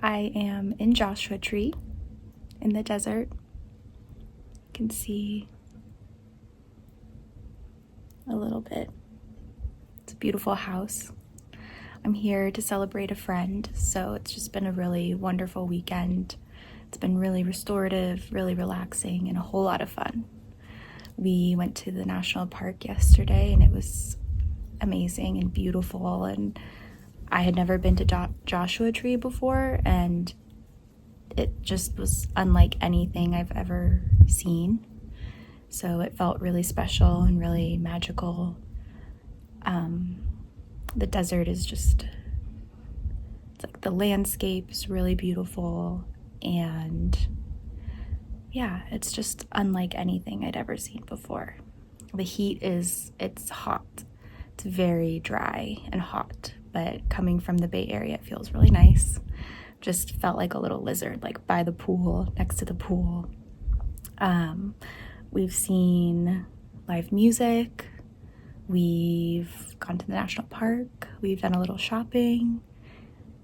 I am in Joshua Tree in the desert. You can see a little bit. It's a beautiful house. I'm here to celebrate a friend, so it's just been a really wonderful weekend. It's been really restorative, really relaxing, and a whole lot of fun. We went to the national park yesterday and it was amazing and beautiful, and I had never been to Joshua Tree before, and it just was unlike anything I've ever seen. So it felt really special and really magical. The desert is just, it's like the landscape is really beautiful, and yeah, it's just unlike anything I'd ever seen before. The heat it's hot. It's very dry and hot, but coming from the Bay Area, it feels really nice. Just felt like a little lizard, like by the pool, next to the pool. We've seen live music. We've gone to the national park. We've done a little shopping,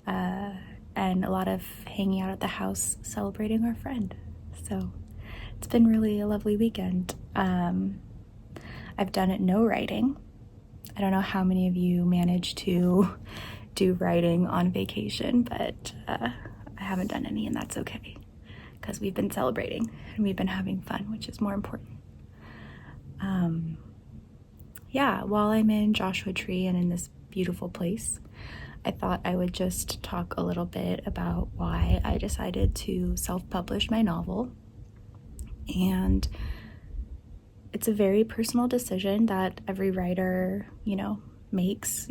and a lot of hanging out at the house, celebrating our friend. So it's been really a lovely weekend. I've done no writing. I don't know how many of you manage to do writing on vacation, but I haven't done any, and that's okay, because we've been celebrating and we've been having fun, which is more important. Yeah, while I'm in Joshua Tree and in this beautiful place, I thought I would just talk a little bit about why I decided to self-publish my novel. And it's a very personal decision that every writer, makes,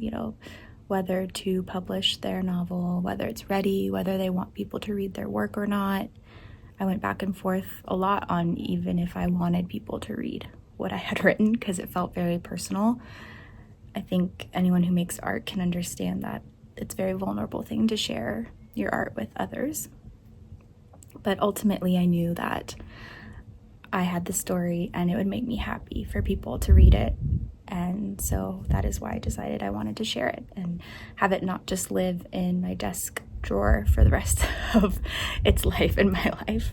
whether to publish their novel, whether it's ready, whether they want people to read their work or not. I went back and forth a lot on even if I wanted people to read. what I had written because it felt very personal. I think anyone who makes art can understand that it's a very vulnerable thing to share your art with others. But ultimately, I knew that I had the story and it would make me happy for people to read it. And so that is why I decided I wanted to share it and have it not just live in my desk drawer for the rest of its life in my life.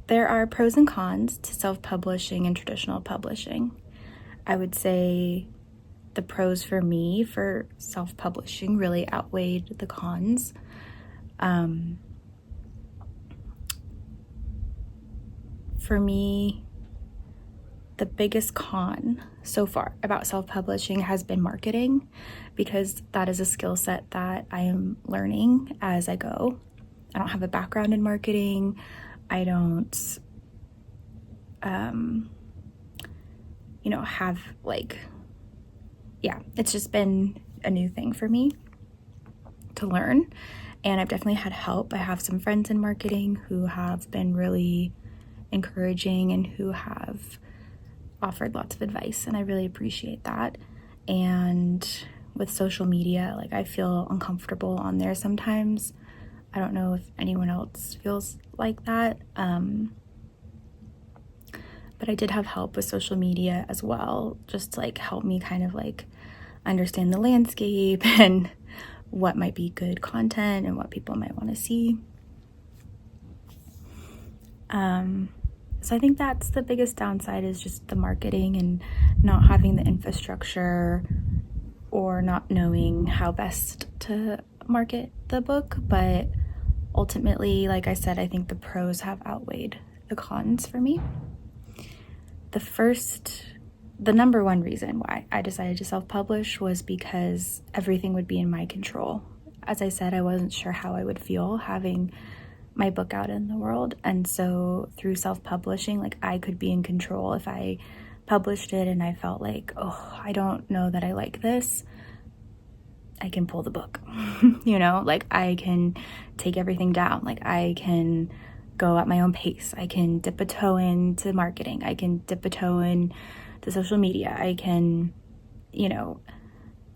There are pros and cons to self-publishing and traditional publishing. I would say the pros for me for self-publishing really outweighed the cons. For me, the biggest con so far about self-publishing has been marketing, because that is a skill set that I am learning as I go. I don't have a background in marketing. I don't, have it's just been a new thing for me to learn. And I've definitely had help. I have some friends in marketing who have been really encouraging and who have offered lots of advice, and I really appreciate that. And with social media, I feel uncomfortable on there sometimes. I don't know if anyone else feels like that. But I did have help with social media as well, just to help me kind of understand the landscape and what might be good content and what people might want to see. So I think that's the biggest downside, is just the marketing and not having the infrastructure or not knowing how best to market the book. But ultimately, like I said, I think the pros have outweighed the cons for me. The number one reason why I decided to self-publish was because everything would be in my control. As I said, I wasn't sure how I would feel having my book out in the world, and so through self-publishing, I could be in control. If I published it and I felt I don't know that I like this, I can pull the book. I can take everything down. I can go at my own pace. I can dip a toe into marketing. I can dip a toe in the social media. I can,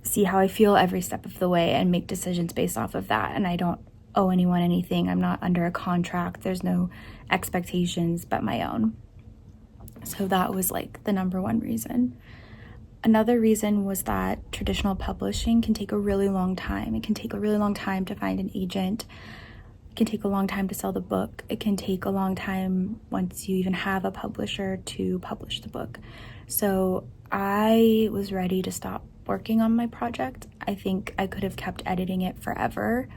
see how I feel every step of the way and make decisions based off of that. And I don't owe anyone anything. I'm not under a contract. There's no expectations but my own. So that was the number one reason. Another reason was that traditional publishing can take a really long time. It can take a really long time to find an agent. It can take a long time to sell the book. It can take a long time, once you even have a publisher, to publish the book. So I was ready to stop working on my project. I think I could have kept editing it forever.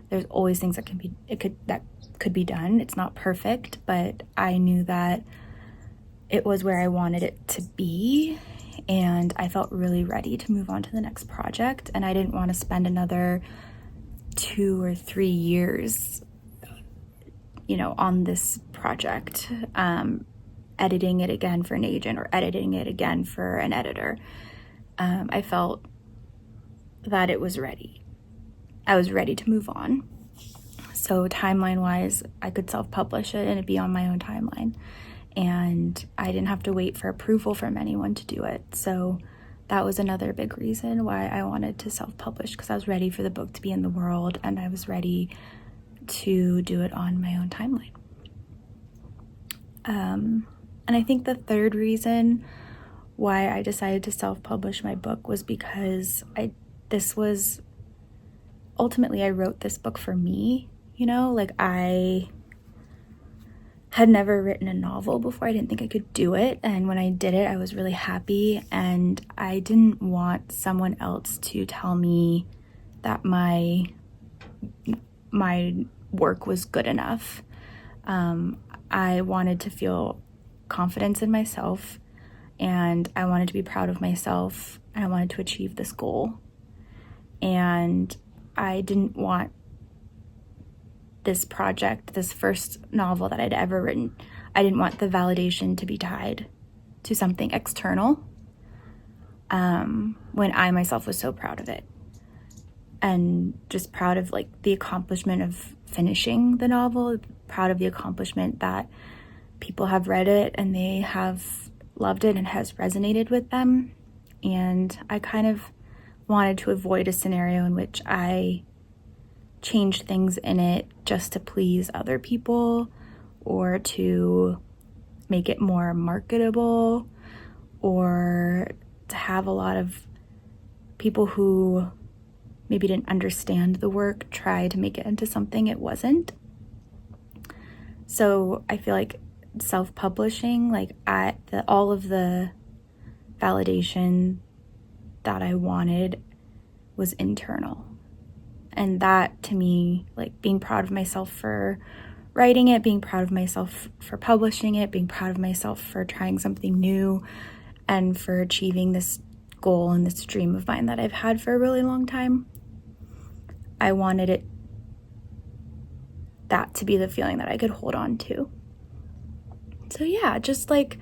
There's always things that could be done. It's not perfect, but I knew that it was where I wanted it to be, and I felt really ready to move on to the next project. And I didn't want to spend another 2 or 3 years, on this project, editing it again for an agent or editing it again for an editor. I felt that it was ready. I was ready to move on. So timeline-wise, I could self-publish it and it'd be on my own timeline. And I didn't have to wait for approval from anyone to do it. So that was another big reason why I wanted to self-publish, because I was ready for the book to be in the world and I was ready to do it on my own timeline. And I think the third reason why I decided to self-publish my book was because ultimately I wrote this book for me. I had never written a novel before. I didn't think I could do it. And when I did it, I was really happy. And I didn't want someone else to tell me that my work was good enough. I wanted to feel confidence in myself, and I wanted to be proud of myself, and I wanted to achieve this goal. And I didn't want this project, this first novel that I'd ever written, I didn't want the validation to be tied to something external, when I myself was so proud of it. And just proud of the accomplishment of finishing the novel, proud of the accomplishment that people have read it and they have loved it and has resonated with them. And I kind of wanted to avoid a scenario in which I changed things in it just to please other people or to make it more marketable, or to have a lot of people who maybe didn't understand the work try to make it into something it wasn't. So I feel like self-publishing, like all of the validation that I wanted was internal. And that, to me, like being proud of myself for writing it, being proud of myself for publishing it, being proud of myself for trying something new and for achieving this goal and this dream of mine that I've had for a really long time. I wanted that to be the feeling that I could hold on to. So yeah, just like,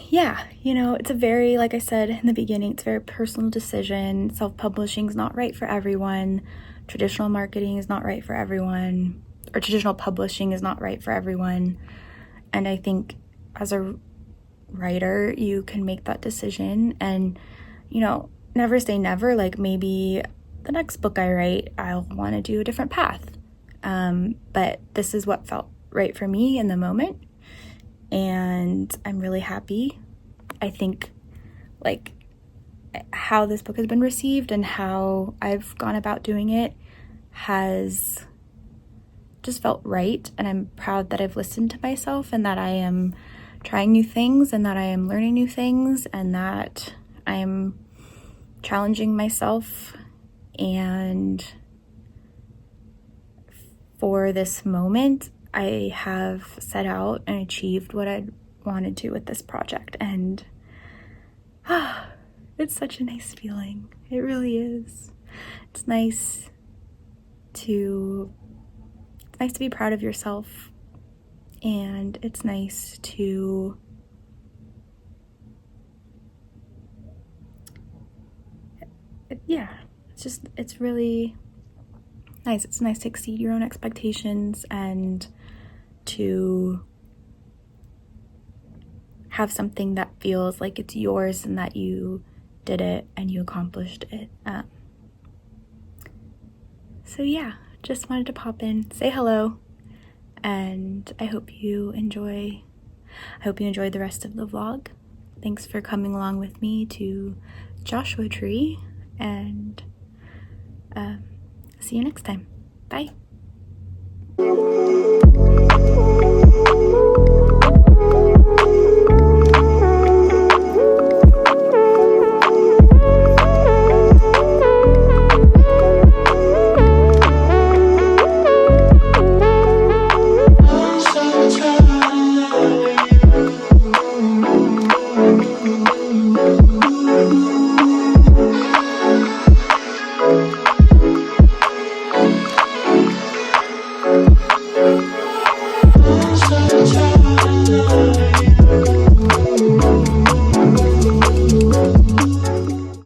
yeah, it's a very, like I said in the beginning, it's a very personal decision. Self-publishing is not right for everyone. Traditional marketing is not right for everyone, or traditional publishing is not right for everyone. And I think as a writer, you can make that decision and, never say never. Like maybe the next book I write, I'll want to do a different path. But this is what felt right for me in the moment. And I'm really happy. I think like how this book has been received and how I've gone about doing it has just felt right. And I'm proud that I've listened to myself and that I am trying new things and that I am learning new things and that I'm challenging myself. And for this moment, I have set out and achieved what I wanted to with this project. And it's such a nice feeling. It really is. It's nice to be proud of yourself. And it's nice to it's really nice. It's nice to exceed your own expectations and to have something that feels like it's yours and that you did it and you accomplished it. So yeah, just wanted to pop in, say hello, and I hope you enjoyed the rest of the vlog. Thanks for coming along with me to Joshua Tree, and see you next time. Bye.